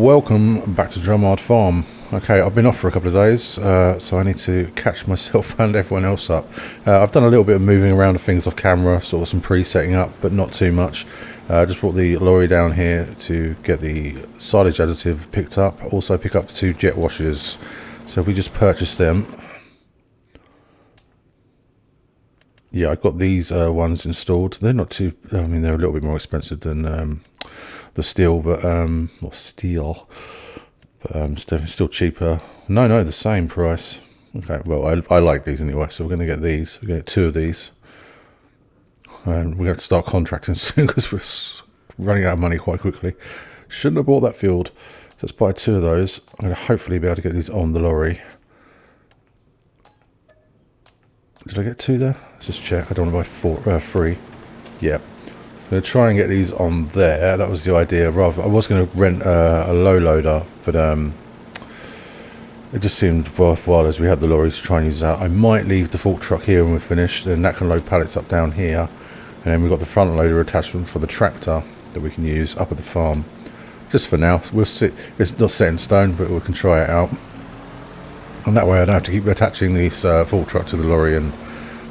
welcome back to Drumard Farm. Okay, I've been off for a couple of days, so I need to catch myself and everyone else up. I've done a little bit of moving around of things off camera, sort of some pre-setting up, but not too much. Just brought the lorry down here to get the silage additive picked up, also pick up the 2 jet washers. So if we just purchase them. Yeah, I've got these ones installed. They're not too, I mean, they're a little bit more expensive than the steel, but or steel, but still cheaper. No, the same price. Okay, well, I like these anyway, so we're going to get these. We're going to get 2 of these, and we're going to start contracting soon because we're running out of money quite quickly. Shouldn't have bought that field. So let's buy 2 of those. I'm going to hopefully be able to get these on the lorry. Did I get 2 there? Let's just check. I don't want to buy 3. Yep. I'm going to try and get these on there. That was the idea. Rather, I was going to rent a low loader, but it just seemed worthwhile as we had the lorries to try and use that. I might leave the fork truck here when we're finished, and that can load pallets up down here. And then we've got the front loader attachment for the tractor that we can use up at the farm. Just for now, we'll see. It's not set in stone, but we can try it out. And that way I don't have to keep attaching this fork truck to the lorry and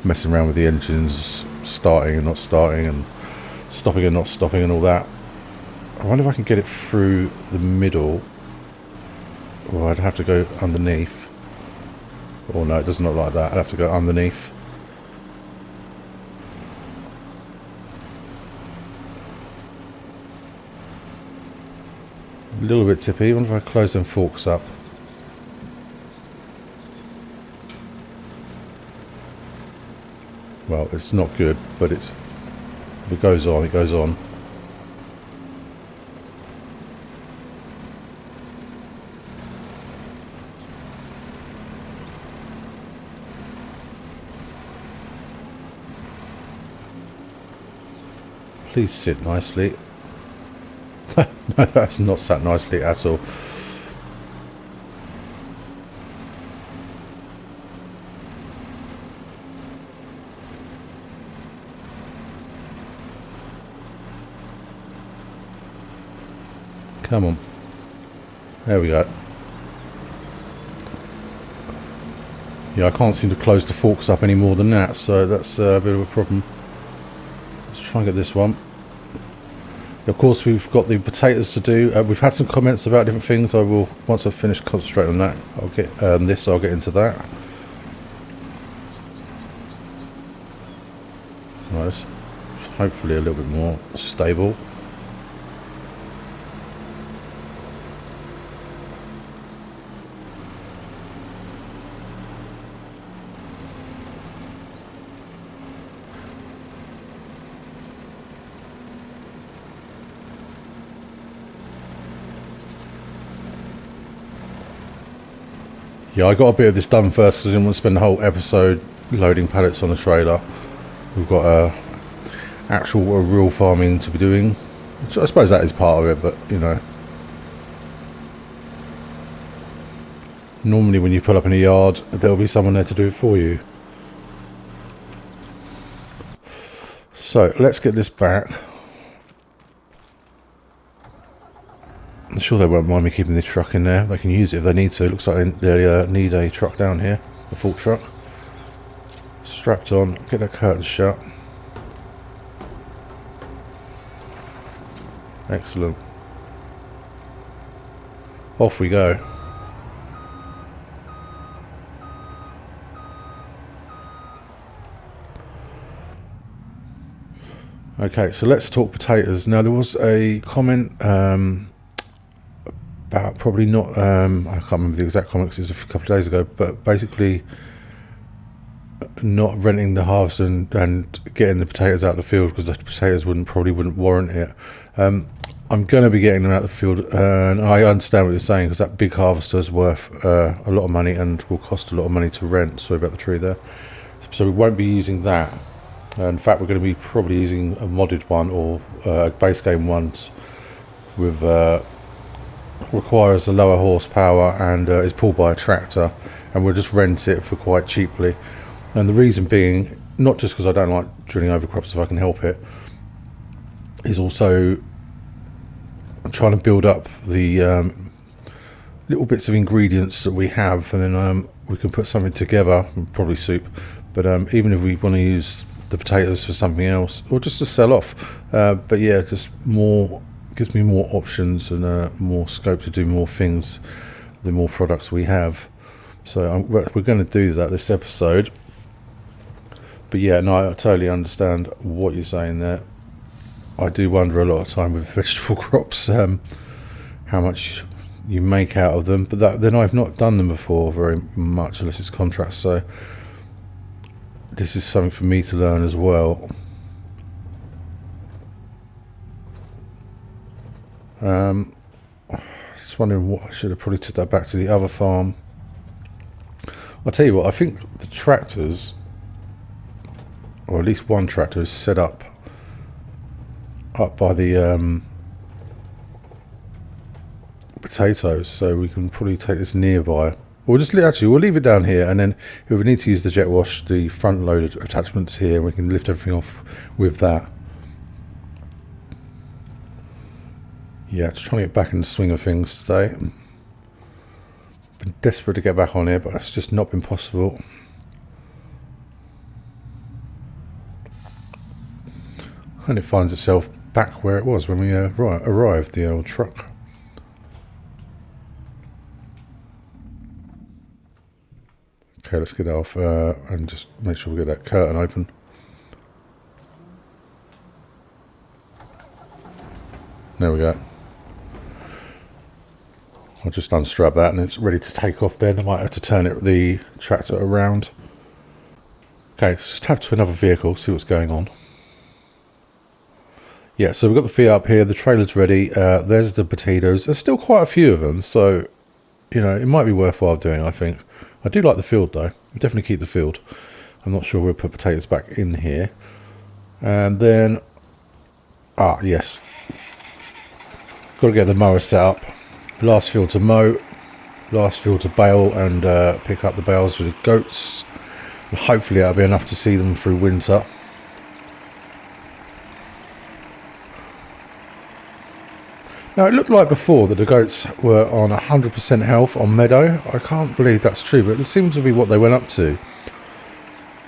messing around with the engines, starting and not starting, and stopping and not stopping and all that. I wonder if I can get it through the middle, or I'd have to go underneath. Oh no, it doesn't look like that. I'd have to go underneath. A little bit tippy. I wonder if I close them forks up. Well, it's not good, but it's, if it goes on, it goes on. Please sit nicely. No, that's not sat nicely at all. Come on. There we go. Yeah, I can't seem to close the forks up any more than that, so that's a bit of a problem. Let's try and get this one. Of course, we've got the potatoes to do. We've had some comments about different things. I will, once I've finished concentrating on that, I'll get this, I'll get into that. Nice. Hopefully a little bit more stable. Yeah, I got a bit of this done first because I didn't want to spend the whole episode loading pallets on the trailer. We've got actual real farming to be doing. So I suppose that is part of it, but you know, normally when you pull up in a yard, there'll be someone there to do it for you. So let's get this back. I'm sure they won't mind me keeping this truck in there. They can use it if they need to. It looks like they need a truck down here, a full truck. Strapped on, get that curtain shut. Excellent. Off we go. Okay, so let's talk potatoes. Now there was a comment about probably not, I can't remember the exact comment because it was a couple of days ago, but basically not renting the harvest and getting the potatoes out of the field because the potatoes probably wouldn't warrant it. I'm going to be getting them out of the field, and I understand what you're saying because that big harvester is worth a lot of money and will cost a lot of money to rent. Sorry about the tree there. So we won't be using that. In fact, we're going to be probably using a modded one or base game ones with requires a lower horsepower and is pulled by a tractor, and we'll just rent it for quite cheaply. And the reason being, not just because I don't like drilling over crops if I can help it, is also I'm trying to build up the little bits of ingredients that we have, and then we can put something together, probably soup, but even if we want to use the potatoes for something else or just to sell off, but yeah, just more, gives me more options and more scope to do more things the more products we have. So we're going to do that this episode. But yeah, no, I totally understand what you're saying there. I do wonder a lot of time with vegetable crops how much you make out of them, but then I've not done them before very much unless it's contracts, so this is something for me to learn as well. Just wondering what I should have probably took that back to the other farm. I'll tell you what, I think the tractors, or at least one tractor, is set up by the potatoes, so we can probably take this nearby. We'll just we'll leave it down here, and then if we need to use the jet wash, the front loaded attachments here, and we can lift everything off with that. Yeah, just trying to get back in the swing of things today. Been desperate to get back on here, but it's just not been possible. And it finds itself back where it was when we arrived, the old truck. Okay, let's get off and just make sure we get that curtain open. There we go. I'll just unstrap that and it's ready to take off then. I might have to turn the tractor around. Okay, let's just tab to another vehicle, see what's going on. Yeah, so we've got the Fiat up here, the trailer's ready. There's the potatoes. There's still quite a few of them, so, you know, it might be worthwhile doing, I think. I do like the field, though. We'll definitely keep the field. I'm not sure we'll put potatoes back in here. And then, yes. Got to get the mower set up. Last field to mow. Last field to bale and pick up the bales for the goats. And hopefully that'll be enough to see them through winter. Now, it looked like before that the goats were on 100% health on meadow. I can't believe that's true, but it seems to be what they went up to.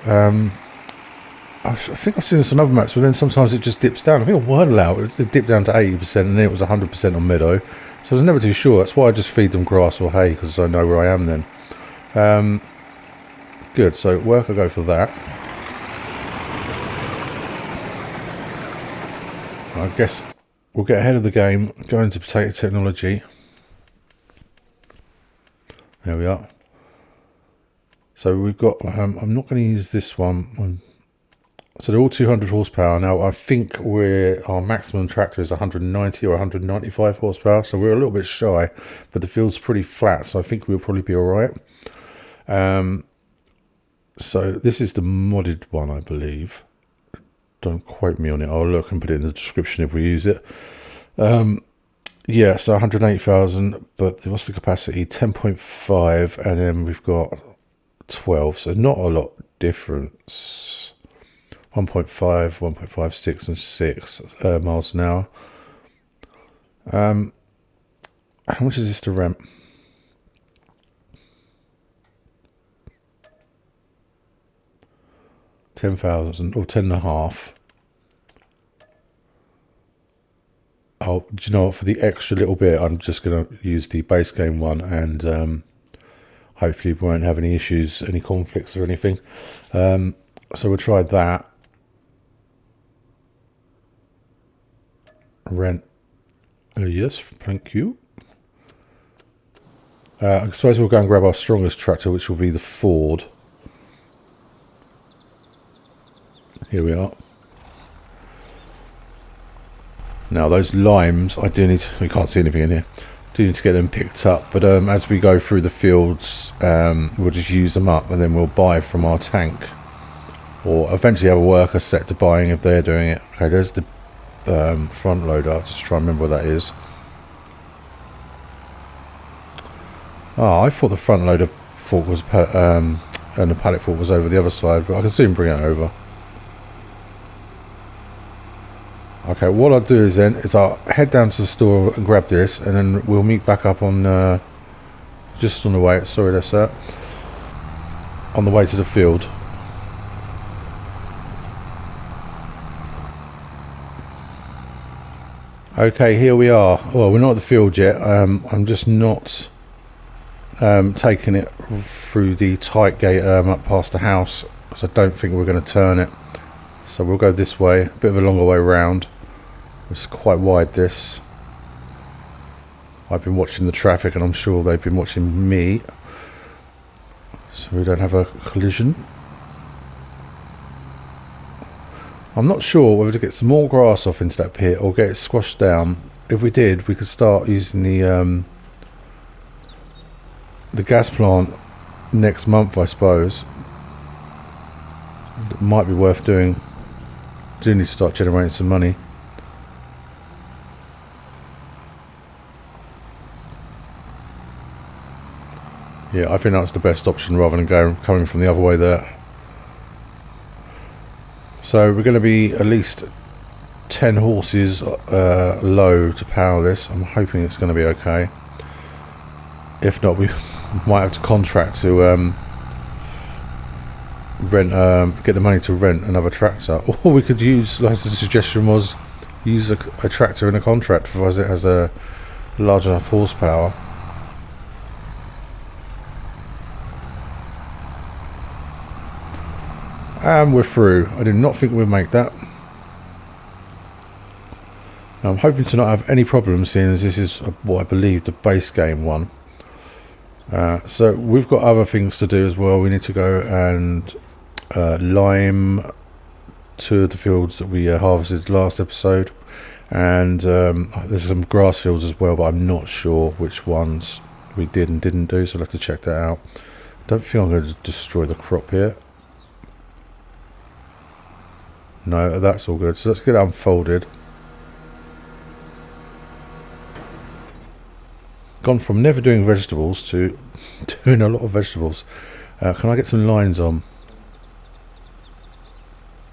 I think I've seen this on other maps, but then sometimes it just dips down. I think on Wordle it dipped down to 80%, and then it was 100% on meadow. So I was never too sure. That's why I just feed them grass or hay, because I know where I am then. Good, so work, I'll go for that. I guess we'll get ahead of the game, go into potato technology. There we are. So we've got, I'm not going to use this one. So they're all 200 horsepower. Now I think our maximum tractor is 190 or 195 horsepower. So we're a little bit shy, but the field's pretty flat. So I think we'll probably be all right. So this is the modded one, I believe. Don't quote me on it. I'll look and put it in the description if we use it. Yeah, so 108,000, but what's the capacity? 10.5, and then we've got 12, so not a lot difference. 1.5, 1.56 and 6 miles an hour. How much is this to rent? $10,000 or 10.5. Oh, do you know what? For the extra little bit, I'm just going to use the base game one, and hopefully we won't have any issues, any conflicts or anything. So we'll try that. Rent. Yes, thank you. I suppose we'll go and grab our strongest tractor, which will be the Ford. Here we are. Now those limes, I do need to, we can't see anything in here, do need to get them picked up, but as we go through the fields, we'll just use them up and then we'll buy from our tank, or eventually have a worker set to buying if they're doing it. Okay, there's the front loader. I'll just try and remember what that is. Oh, I thought the front loader fork was and the pallet fork was over the other side, but I can soon bring it over. Okay, what I'll do is then I'll head down to the store and grab this, and then we'll meet back up on just on the way, sorry that's that, on the way to the field. Okay, here we are. Well, we're not at the field yet. I'm just not taking it through the tight gate up past the house, because I don't think we're going to turn it. So we'll go this way, a bit of a longer way round. It's quite wide, this. I've been watching the traffic and I'm sure they've been watching me, so we don't have a collision. I'm not sure whether to get some more grass off into that pit or get it squashed down. If we did, we could start using the gas plant next month, I suppose. It might be worth doing. Do need to start generating some money. Yeah, I think that's the best option rather than coming from the other way there. So we're going to be at least 10 horses low to power this. I'm hoping it's going to be okay. If not, we might have to contract to rent, get the money to rent another tractor. Or we could use, like the suggestion was, use a tractor in a contract because it has a large enough horsepower. And we're through. I did not think we'd make that. Now I'm hoping to not have any problems, seeing as this is what I believe the base game one. So we've got other things to do as well. We need to go and lime 2 of the fields that we harvested last episode, and there's some grass fields as well, but I'm not sure which ones we did and didn't do, so I'll have to check that out. Don't think I'm going to destroy the crop here. No, that's all good. So let's get it unfolded. Gone from never doing vegetables to doing a lot of vegetables. Can I get some lines on?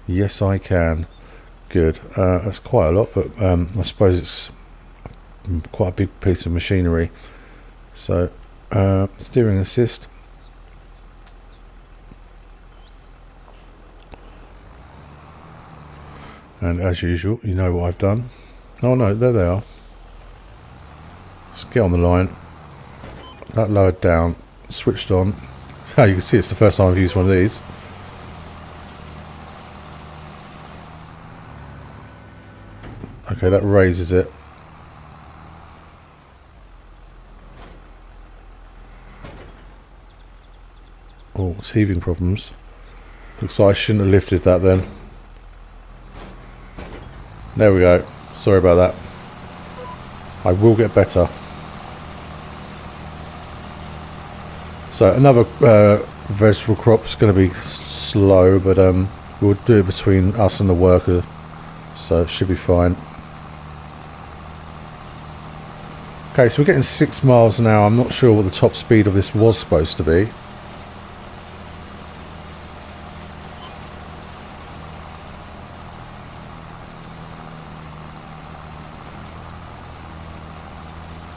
Yes, I can. Good. That's quite a lot, but I suppose it's quite a big piece of machinery. So, steering assist. And as usual, you know what I've done. Oh no, there they are. Let's get on the line. That lowered down, switched on. Oh, you can see it's the first time I've used one of these. Okay, that raises it. Oh, it's heaving problems. Looks like I shouldn't have lifted that then. There we go. Sorry about that. I will get better. So another vegetable crop is going to be slow, but we'll do it between us and the worker, so it should be fine. Okay, so we're getting 6 miles an hour. I'm not sure what the top speed of this was supposed to be.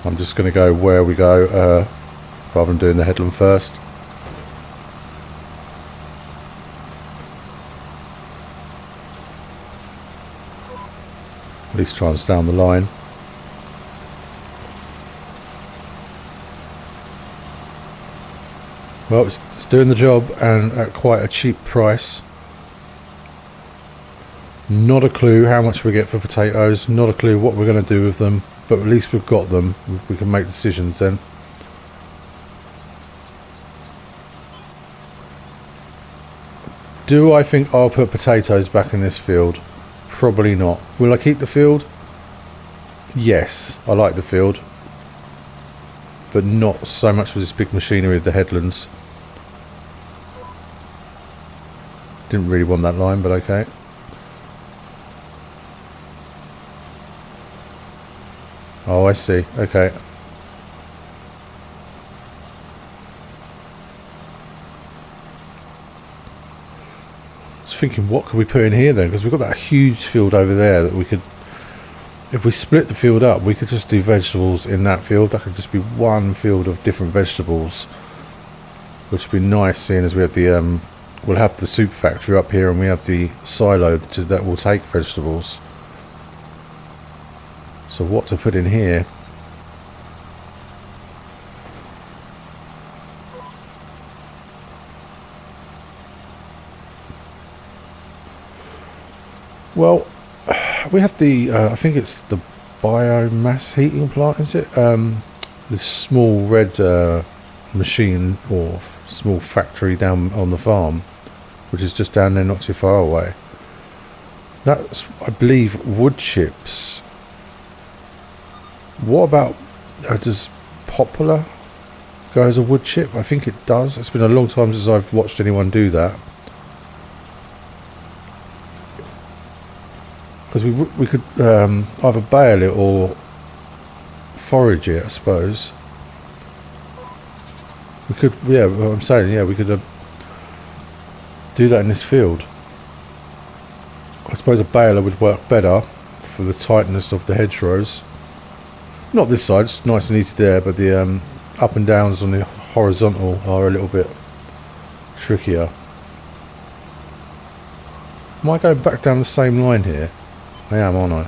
I'm just going to go where we go, rather than doing the headland first. At least try and stay on the line. Well, it's doing the job, and at quite a cheap price. Not a clue how much we get for potatoes, not a clue what we're going to do with them, but at least we've got them. We can make decisions then. Do I think I'll put potatoes back in this field? Probably not. Will I keep the field? Yes, I like the field, but not so much with this big machinery of the headlands. Didn't really want that line, but okay. Oh, I see. Okay. I was thinking, what could we put in here then? Because we've got that huge field over there that we could if we split the field up, we could just do vegetables in that field. That could just be one field of different vegetables, which would be nice, seeing as we have the we'll have the soup factory up here and we have the silo that will take vegetables. So what to put in here? Well, we have the I think it's the biomass heating plant, is it? This small red machine or small factory down on the farm, which is just down there, not too far away. That's, I believe, wood chips. What about, does poplar go as a wood chip? I think it does. It's been a long time since I've watched anyone do that. Because we could either bale it or forage it, I suppose. We could, yeah, well, I'm saying, yeah, we could do that in this field. I suppose a baler would work better for the tightness of the hedgerows. Not this side, it's nice and easy there, but the up and downs on the horizontal are a little bit trickier. Am I going back down the same line here? I am, aren't I?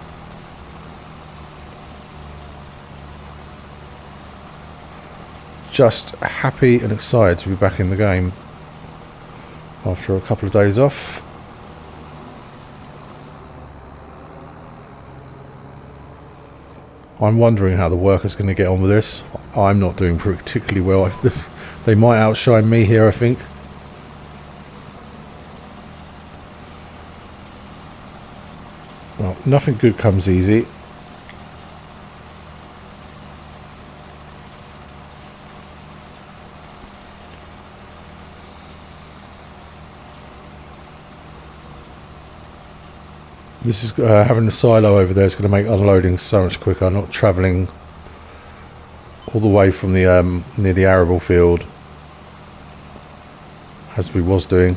Just happy and excited to be back in the game after a couple of days off. I'm wondering how the workers going to get on with this. I'm not doing particularly well. They might outshine me here, I think. Well, nothing good comes easy. This is having the silo over there is going to make unloading so much quicker. Not travelling all the way from the near the arable field as we was doing.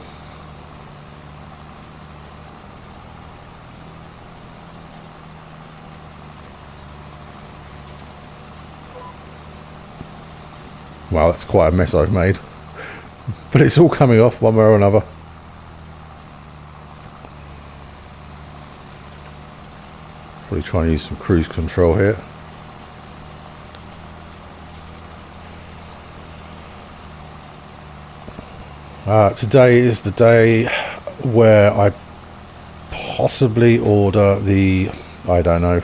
Wow, that's quite a mess I've made, but it's all coming off one way or another. Probably trying to use some cruise control here. Today is the day where I possibly order the, I don't know,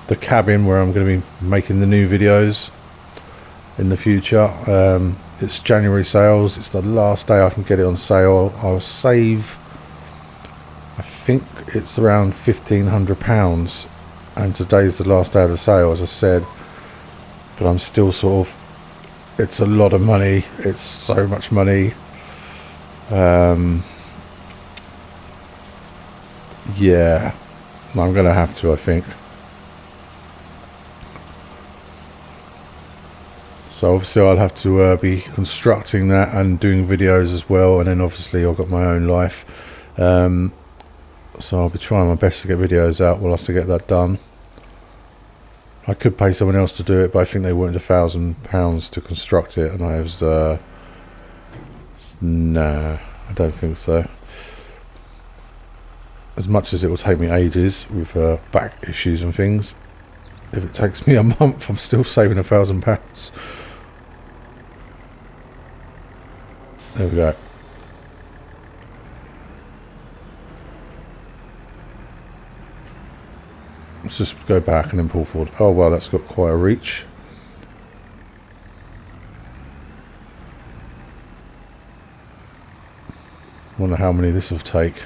the cabin where I'm going to be making the new videos in the future. It's January sales. It's the last day I can get it on sale. I'll save, I think it's around £1,500, and today's the last day of the sale, as I said, but I'm still sort of, it's a lot of money. It's so much money. Yeah, I'm gonna have to, I think. So obviously I'll have to be constructing that and doing videos as well, and then obviously I've got my own life. So I'll be trying my best to get videos out. We'll have to get that done. I could pay someone else to do it, but I think they wanted £1,000 to construct it, and I was nah, I don't think so. As much as it will take me ages with back issues and things, if it takes me a month, I'm still saving £1,000. There we go. Let's just go back and then pull forward. Oh wow, that's got quite a reach. Wonder how many this will take.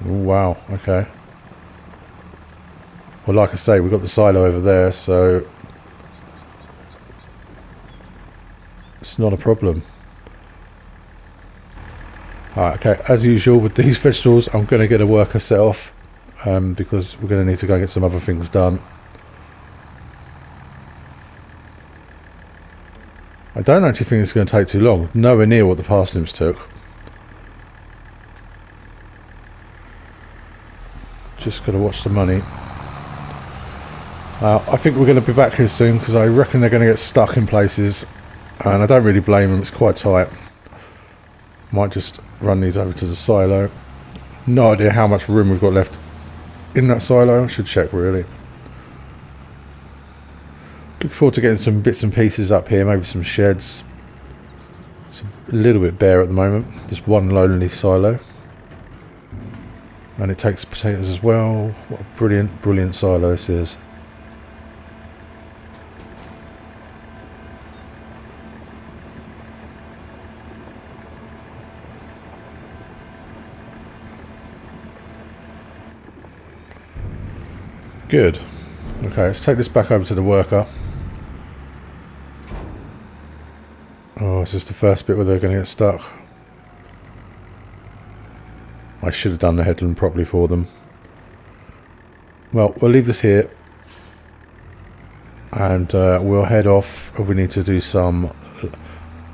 Oh, wow, okay. Well, like I say, we've got the silo over there, so it's not a problem. Alright, okay, as usual with these vegetables, I'm going to get a worker set off because we're going to need to go and get some other things done. I don't actually think it's going to take too long. Nowhere near what the parsnips took. Just got to watch the money. I think we're going to be back here soon because I reckon they're going to get stuck in places, and I don't really blame them. It's quite tight. Might just run these over to the silo. No idea how much room we've got left in that silo. I should check really. Looking forward to getting some bits and pieces up here, maybe some sheds. It's a little bit bare at the moment, just one lonely silo. And it takes potatoes as well. What a brilliant, brilliant silo this is. Good. Okay, let's take this back over to the worker. Oh, is this the first bit where they're going to get stuck? I should have done the headland properly for them. Well, we'll leave this here. And we'll head off. We need to do some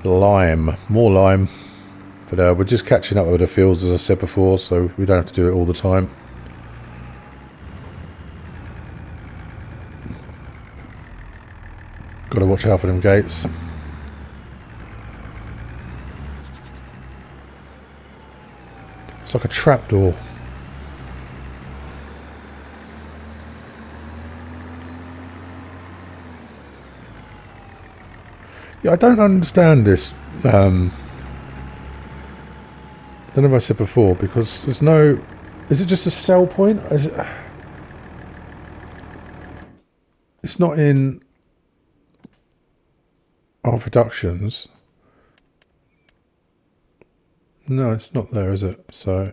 lime. More lime. But we're just catching up with the fields, as I said before, so we don't have to do it all the time. Got to watch out for them gates. It's like a trapdoor. Yeah, I don't understand this. I don't know if I said before, because there's no... Is it just a sell point? Is it... It's not in our productions. No, it's not there, is it? So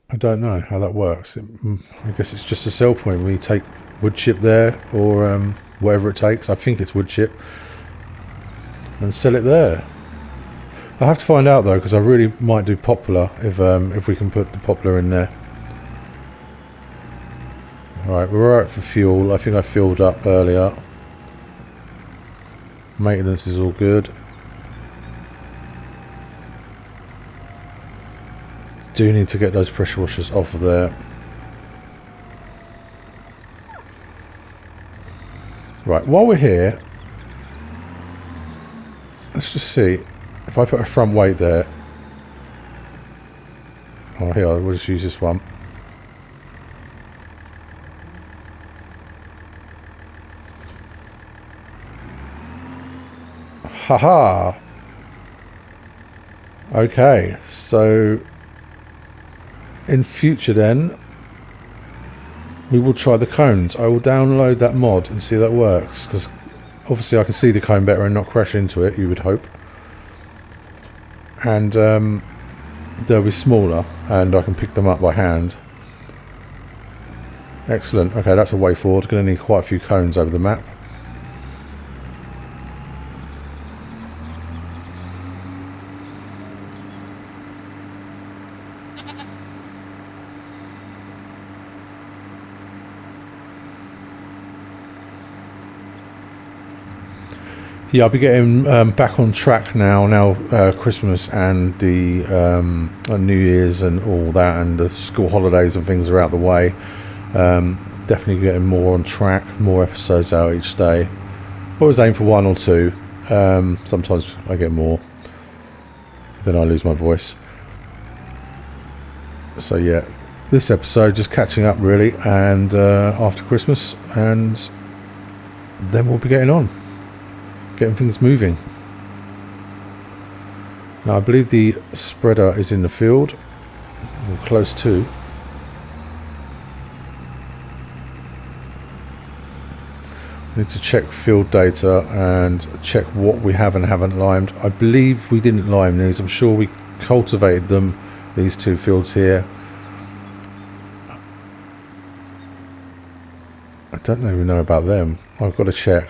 I don't know how that works. I guess it's just a sell point. We take wood chip there, or whatever it takes. I think it's wood chip, and sell it there. I have to find out though, because I really might do poplar if we can put the poplar in there. All right, we're alright for fuel. I think I filled up earlier. Maintenance is all good. Do need to get those pressure washers off of there. Right, while we're here, let's just see if I put a front weight there. Oh, here, we'll just use this one. Haha. Okay, so in future then we will try the cones. I will download that mod and see if that works, because obviously I can see the cone better and not crash into it, you would hope. And they'll be smaller and I can pick them up by hand. Excellent. Okay, that's a way forward. Going to need quite a few cones over the map. Yeah, I'll be getting back on track now. Christmas and the New Year's and all that, and the school holidays and things are out the way. Definitely getting more on track, more episodes out each day. Always aim for 1 or 2. Sometimes I get more, then I lose my voice. So yeah, this episode just catching up really, and after Christmas, and then we'll be getting on. Getting things moving. Now I believe the spreader is in the field, or close to. Need to check field data and check what we have and haven't limed. I believe we didn't lime these. I'm sure we cultivated them, these 2 fields here. I don't even know about them. I've got to check.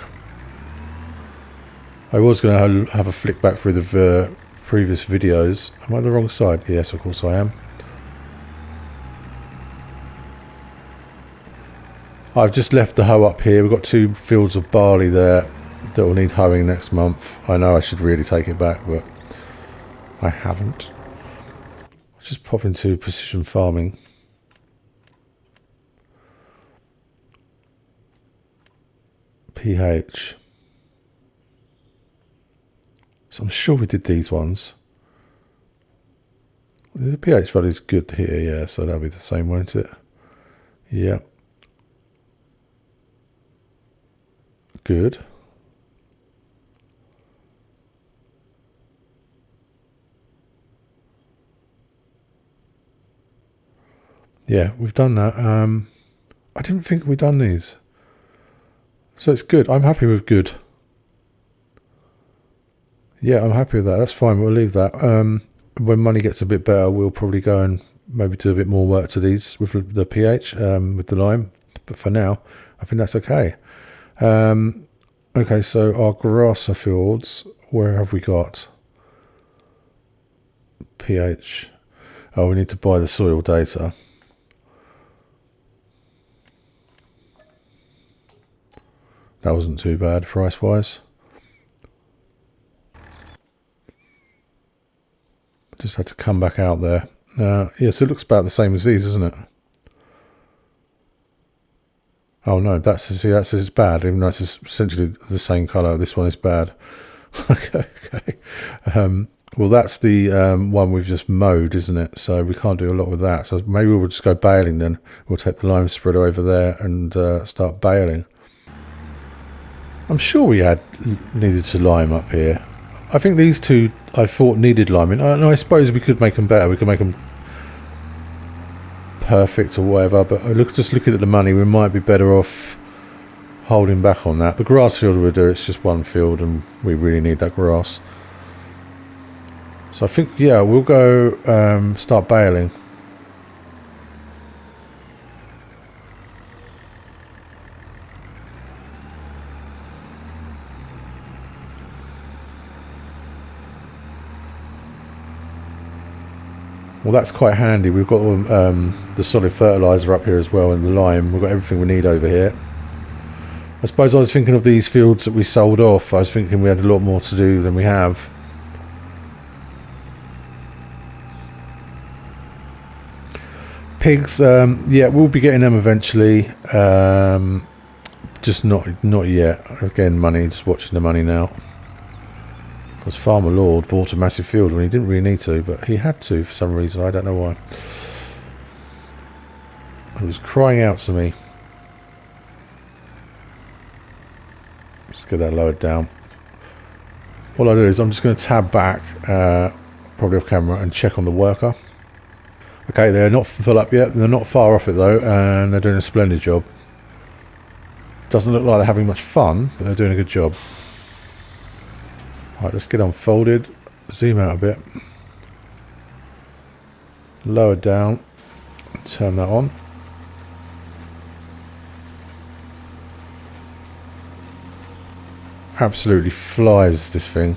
I was going to have a flick back through the previous videos. Am I on the wrong side? Yes, of course I am. I've just left the hoe up here. We've got 2 fields of barley there. that will need hoeing next month. I know I should really take it back, but I haven't. Let's just pop into precision farming. pH. So I'm sure we did these ones. The pH value is good here, yeah, so that'll be the same, won't it? Yeah. Good. Yeah, we've done that. I didn't think we'd done these. So it's good. I'm happy with good. Yeah, I'm happy with that. That's fine. We'll leave that. When money gets a bit better, we'll probably go and maybe do a bit more work to these with the pH, with the lime. But for now, I think that's okay. Okay, so our grass fields, where have we got pH? Oh, we need to buy the soil data. That wasn't too bad price-wise. Just had to come back out there. Yes, it looks about the same as these, isn't it? Oh no, that's it's bad, even though it's essentially the same colour. This one is bad. Okay. Well, that's the one we've just mowed, isn't it? So we can't do a lot with that. So maybe we'll just go baling then. We'll take the lime spreader over there and start baling. I'm sure we needed to lime up here. I think these two I thought needed liming. And I suppose we could make them better. We could make them perfect or whatever. But just looking at the money, we might be better off holding back on that. The grass field will do. It's just one field, and we really need that grass. So I think, yeah, we'll go start baling. Well, that's quite handy. We've got the solid fertilizer up here as well, and the lime. We've got everything we need over here. I suppose I was thinking of these fields that we sold off. I was thinking we had a lot more to do than we have. Pigs, yeah, we'll be getting them eventually. Just not yet. Again, money. Just watching the money now. Because Farmer Lord bought a massive field when he didn't really need to, but he had to for some reason. I don't know why. He was crying out to me. Let's get that lowered down. What I'll do is I'm just going to tab back, probably off camera, and check on the worker. Okay, they're not full up yet. They're not far off it though, and they're doing a splendid job. Doesn't look like they're having much fun, but they're doing a good job. Right, let's get unfolded. Zoom out a bit. Lower down. Turn that on. Absolutely flies, this thing.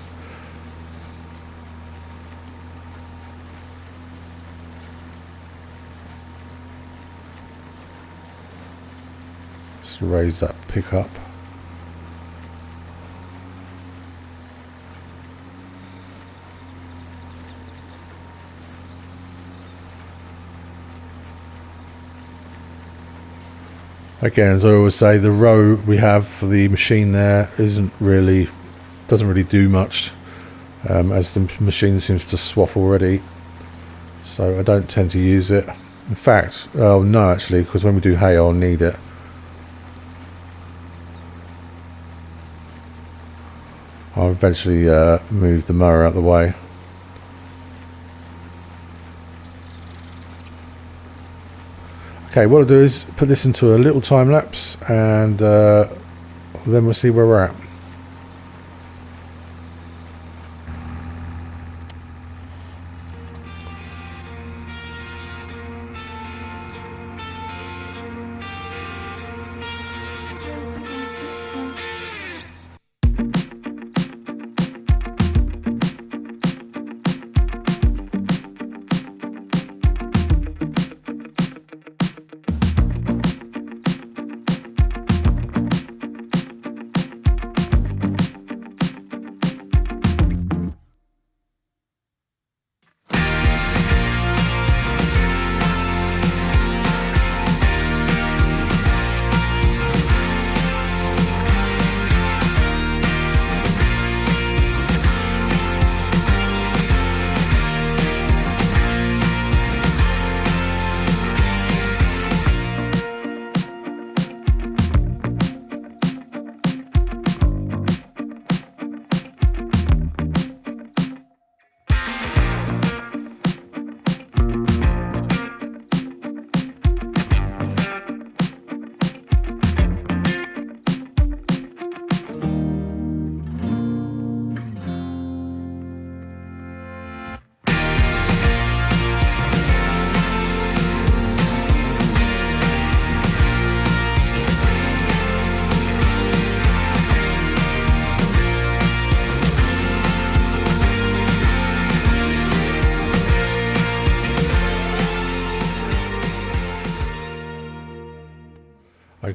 Let's raise that pickup. Again, as I always say, the row we have for the machine there doesn't really do much, as the machine seems to swath already. So I don't tend to use it. In fact, oh no, actually, because when we do hay, I'll need it. I'll eventually move the mower out of the way. Okay, what I'll do is put this into a little time lapse, and then we'll see where we're at.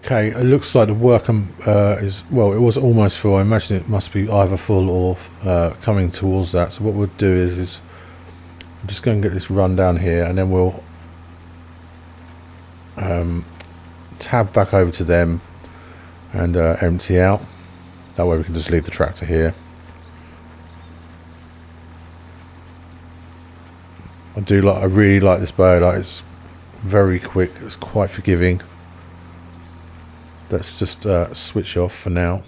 Okay, it looks like the work is, well, it was almost full. I imagine it must be either full or coming towards that. So what we'll do is I'm just going to get this run down here, and then we'll tab back over to them and empty out. That way we can just leave the tractor here. I really like this baler. It's very quick. It's quite forgiving. Let's just switch off for now.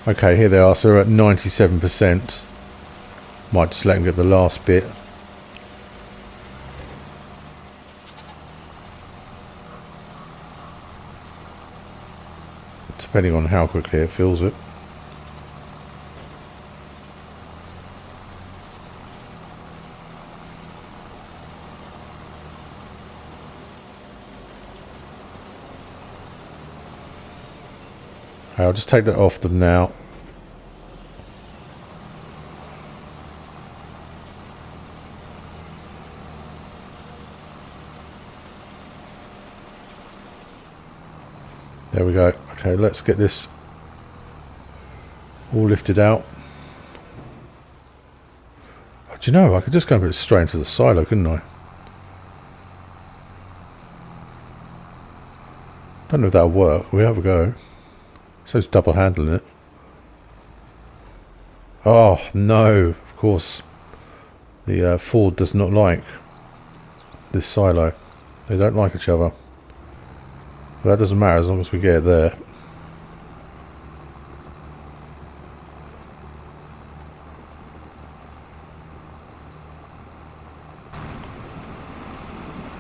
Okay, here they are. So we're at 97%. Might just let them get the last bit. Depending on how quickly it fills it. I'll just take that off them now. There we go. Okay, let's get this all lifted out. Oh, do you know, I could just go a bit straight into the silo, couldn't I? Don't know if that'll work. We'll have a go. So it's double handling it. Oh no, of course the Ford does not like this silo. They don't like each other. But that doesn't matter as long as we get it there.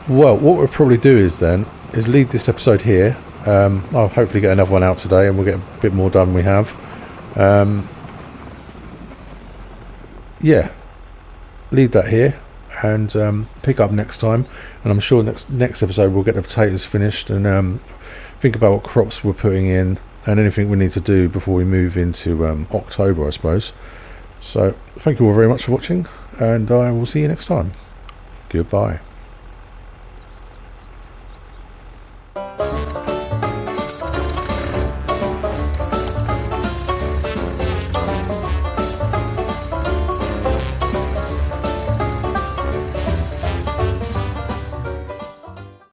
Well, what we'll probably do is leave this episode here. I'll hopefully get another one out today, and we'll get a bit more done than we have. Yeah, leave that here and pick up next time. And I'm sure next episode we'll get the potatoes finished and think about what crops we're putting in and anything we need to do before we move into October, I suppose. So thank you all very much for watching, and I will see you next time. Goodbye.